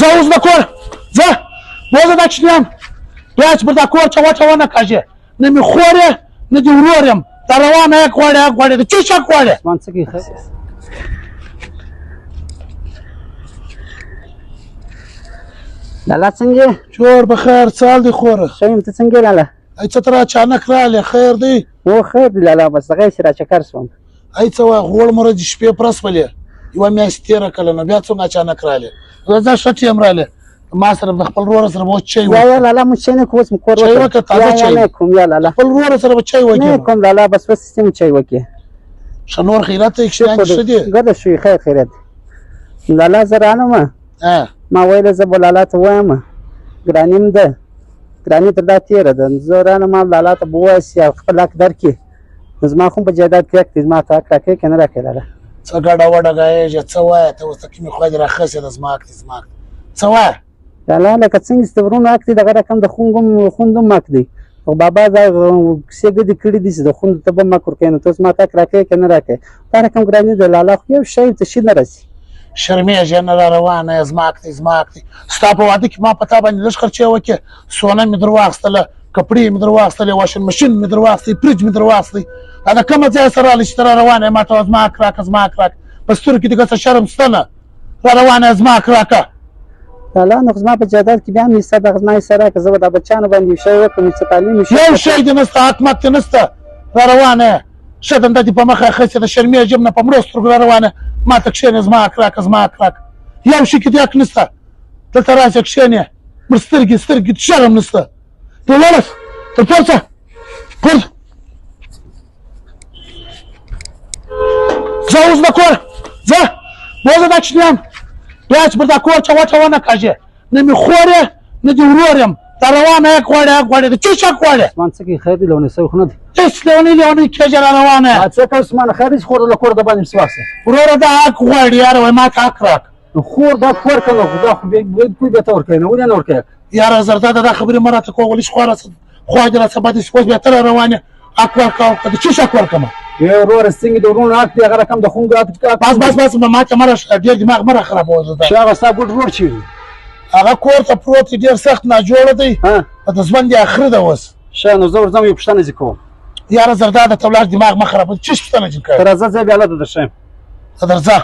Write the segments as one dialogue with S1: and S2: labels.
S1: ځه اوس د کور ځه وځه دا چینیان بیا چې پر دا کور چوټه ونه کاږې نه مې خور یې نه دې ورور یم دا روانه یې غواړې د چا شک غواړې
S2: عثمان څه کوي لالا څنګه
S1: جوړ بخیر څه حال دی خوره
S2: ښه یم ته څنګه لالا
S1: ای څه تر اچانک راغلې خیر دی
S2: و خیر دی لالا بس دغه چې را چکر شوم
S1: ای څه وایه غوړ مره دې شپې پرس ولې یوه میاشت تېره کله نه بیا څنګه اچانک راغلې زه ښه ټیم راغلې ما سره د خپل ورور سره به اوس چای
S2: یا لالا موږ چای نه کوو اوس مو کور
S1: چای وکړه تازه چای
S2: نه کوم یا لالا
S1: خپل ورور سره به چای
S2: نه
S1: وکړې
S2: کوم لالا بس سیستم چای وکړي
S1: ښه نور خیرات ته یې ښه دي
S2: ګده شوي خیر خیرت لالا زه رانم ما ویله زه به لالا ته وایم ګراني م ده ګراني تر دا تېره ده زه رانم لالا ته به ووایسي خپل حق درکړي نو زما خو په جایداد کې حق دی زما ته حق راکوې که نه راکوې لالا
S1: څه ګډه وډه ګایېږې څه وایه ته اوس ته کومې خوا دې راخسې ده زما حق دی زما حق څه وایه
S2: لالا لکه څنګه چې د ورونو حق دی دغه رقم د خوند هم حق دی او بابا دا کیسې ګډې کړي دي چې د خوندو ته به هم حق ورکوې نو ته اوس ما ته حق راکوې که نه راکوې دا رقم ګراني ده لالا خو یو شی ته شي نه رسي
S1: شرمېږې نه را روانه یې زما حق دی زما حق دی ستا په واده کې ما په تا باندې لږ خرچې وکړې سونه مې در واخیستله کپړې مې در واخیستلې واشن مشین مې در واخیستی فرج مې در واخیستی دا د کومه ځایه سره راغلی چې ته را روانه یې ما ته زما حق راکړه زما حق راکړه په سترګو کې دې څه شرم شته نه را روانه یې زما حق راکړه
S2: لالا نو زما په جایداد کې بیا هم حصه دغه زما حصه راکړه زه به دا بچیانو باندې یو شی وکړم چې تعلیم
S1: یو شی دې نسته حکمت دې نسته را روانه یې ښه دنده دې په مخه اخیستې ده شرمېږم نه په مړو سترګو را روانه ما ته کښېنې زما حق راکړه زما حق راکړه یو شي کې دې حق نسته دلته راسه کښېنې مړ سترګې شرم نسته ته ولاړه ته پورته ځه اوس د کور ځه وځه دا چینیان بیا چې پر دا کور چوټه ونه کاږې نه مې خور یې نه دې ورور یم دا روانه یې غواړې د چا شک غواړې
S2: عثمان څه کوي خیر دی لیونی سوی خو نه دی
S1: هېڅ لیونی کېږې را روانه یې
S2: څه کوه عثمان خیر دی چې خور له کوره د باندې مسواکسه
S1: وروره دا حق غواړي یاره وایي ما ته حق راک
S2: نو خور دا کور که نو دا خو کوی به ته ورکوي نه ولې نه ورکوي
S1: یاره زرداده دا خبرې مه راته کوه ولې چې خوا دې راڅه بد اوس بیا ته را روان یې حق ورکوه د چا شک ورکړمه
S2: وروره څنګه د ورونو حق دی هغه رقم د خوندو
S1: بس ما ته ډېر دماغ مه راخرابوه
S2: چې هغه ستا ګوډ ورور چېرې
S1: هغه کور ته پروت دی ډېر سخت ناجوړه دی په د ژوند یې اخره ده اوس
S2: ښه نو زه ورځم یو پوښتنه دې کوم
S1: یاره زرداده ته ولاړ دماغ مه خرابوه څه پوښتنه دې کوې
S2: ته راځه زه بیا هلته درشم
S1: ته درځه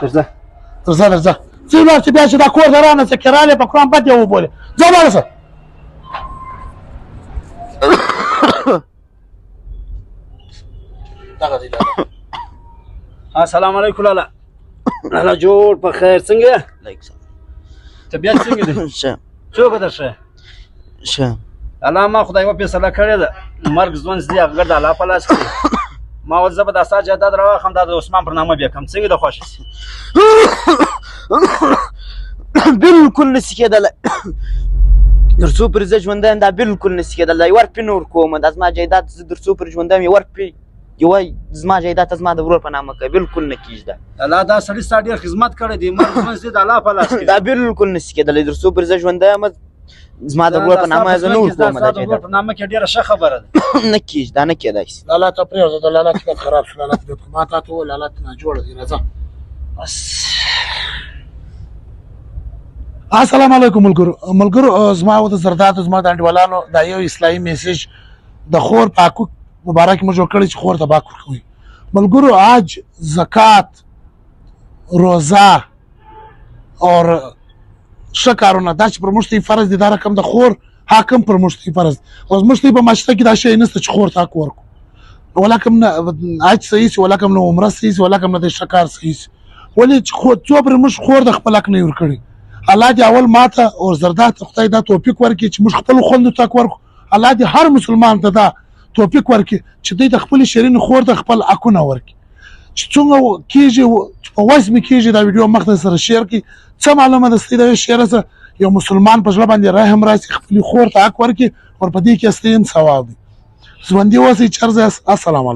S1: ځه ولاړ چې بیا چې دا کور ته رانه څه کرالې په قرآن بد یې وبولې ځه ولاړه شه دغه دی
S2: السلام علیکم لالا لالا جوړ په خیر څنګه طبیعت څنګه دی څوک در ښه لالا ما خدای یوه فیصله کړې ده مرګ ژوند چې دی هغه ګرد الله په لاس کې ما ویل زه به دا ستا جایداد راواخلم دا د عثمان پر نامه بیا کړم څنګه د خوښه شي
S3: بالکل نشي کېدلی تر څو پورې زه ژوندی یم دا بالکل نشي کېدلی ورپې نه ورکوم دا زما جایداد زه تر څو پورې ژوندی یم یې ورپې یوه زما جایداد ته زما د ورور په نامه کوي بالکل نه کېږي دا
S2: الله دا سړي ستا ډېر خدمت کړی دی مرګ ژوند چې دی د الله په لاس کې
S3: دا بالکل نشي کېدلی تر څو پورې زه ژوندی یم زما د ورور په نامه زه نه ورکوم دا جایداد
S2: په نامه کې ډېره ښه خبره ده
S3: نه کېږي دا نه کېدی شي
S1: لالا ته پرېږده د لالا طبیعت خراب شو لالا طبیعت ما تا ته وویل لالا ته ناجوړه دی راځه السلام علیکم ملګرو زما او د زردادو زما د انډیوالانو دا یو اصلاحي میسج د خور په حقوق مبارک موږ جوړ کړی چې خور ته به حق ورکوي ملګرو حج زکات روزه اور ښه کارونه دا چې پر موږ ته فرض دي دا رقم د خور حق هم پر موږ ته فرض اوس موږ ته په معاشره کې دا شی نشته چې خور ته حق ورکړو ولکم نه حج صحیح شي ولکم نه عمره صحیح شي ولکم نه د ښه کار صحیح شي ولې چې څو پرې موږ خور د خپل حق نه ورکړي الله دې اول ماته او زرداد ته خدای دا توفیق ورکړي چې موږ خپل خوندو ته حق ورکړو الله دې هر مسلمان ته دا توفیق ورکړي چې دوی د خپل شیرین خور د خپل حقونه ورکړي چې څنګه کېږي په وس مې کېږي دا ویډیو مخ ته سره شیر کړي څه معلومه ده ستې دا شیر سره یو مسلمان په ژبه باندې رحم راشي خپل خور ته حق ورکړي او په دې کې استیم ثواب دي ژوندي اوسئ چرځه السلام علیکم